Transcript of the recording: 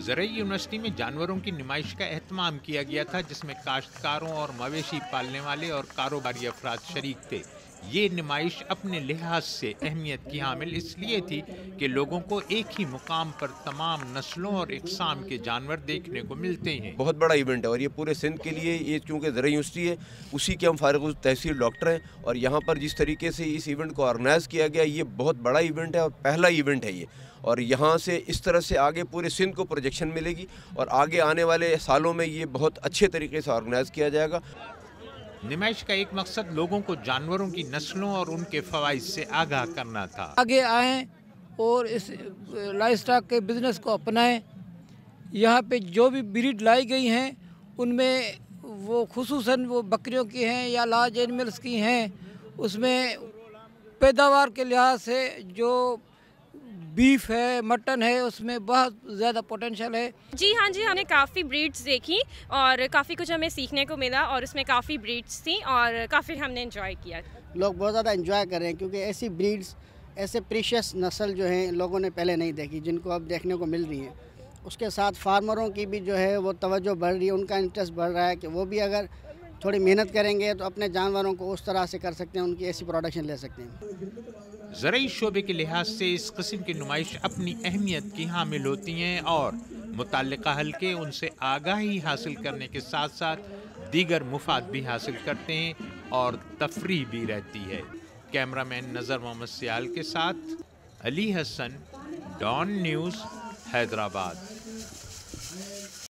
ज़रई university में जानवरों की नुमाइश का एहतमाम किया गया था, जिसमें काश्तकारों और मवेशी पालने वाले और कारोबारी अफराद शरीक थे। ये नुमाइश अपने लिहाज से अहमियत की हामिल इसलिए थी कि लोगों को एक ही मुकाम पर तमाम नस्लों और इकसाम के जानवर देखने को मिलते हैं। बहुत बड़ा इवेंट है और ये पूरे सिंध के लिए, ये चूँकि ज़रई यूनिवर्सिटी है, उसी के हम फारिग तहसील डॉक्टर हैं और यहाँ पर जिस तरीके से इस इवेंट को ऑर्गेनाइज़ किया गया, ये बहुत बड़ा इवेंट है और पहला इवेंट है ये। और यहाँ से इस तरह से आगे पूरे सिंध को प्रोजेक्शन मिलेगी और आगे आने वाले सालों में ये बहुत अच्छे तरीके से ऑर्गेनाइज़ किया जाएगा। नुमाइश का एक मकसद लोगों को जानवरों की नस्लों और उनके फ़वाइद से आगाह करना था। आगे आएँ और इस लाइफ स्टॉक के बिज़नेस को अपनाएं। यहाँ पे जो भी ब्रीड लाई गई हैं उनमें वो खुसूसन वो बकरियों की हैं या लार्ज एनिमल्स की हैं, उसमें पैदावार के लिहाज से जो बीफ है, मटन है, उसमें बहुत ज़्यादा पोटेंशियल है। जी हाँ जी, हमने काफ़ी ब्रीड्स देखी और काफ़ी कुछ हमें सीखने को मिला और उसमें काफ़ी ब्रीड्स थी और काफ़ी हमने एंजॉय किया। लोग बहुत ज़्यादा एंजॉय कर रहे हैं क्योंकि ऐसी ब्रीड्स, ऐसे प्रीशियस नस्ल जो हैं लोगों ने पहले नहीं देखी, जिनको अब देखने को मिल रही हैं। उसके साथ फार्मरों की भी जो है वो तवज्जो बढ़ रही है, उनका इंटरेस्ट बढ़ रहा है कि वो भी अगर थोड़ी मेहनत करेंगे तो अपने जानवरों को उस तरह से कर सकते हैं, उनकी ऐसी प्रोडक्शन ले सकते हैं। ज़रई शोबे के लिहाज से इस किस्म की नुमाइश अपनी अहमियत की हामिल होती हैं और मुतल्लिका हल्के उनसे आगाही हासिल करने के साथ साथ दीगर मुफाद भी हासिल करते हैं और तफरीह भी रहती है। कैमरामैन नज़र मोहम्मद सियाल के साथ अली हसन, डॉन न्यूज़, हैदराबाद।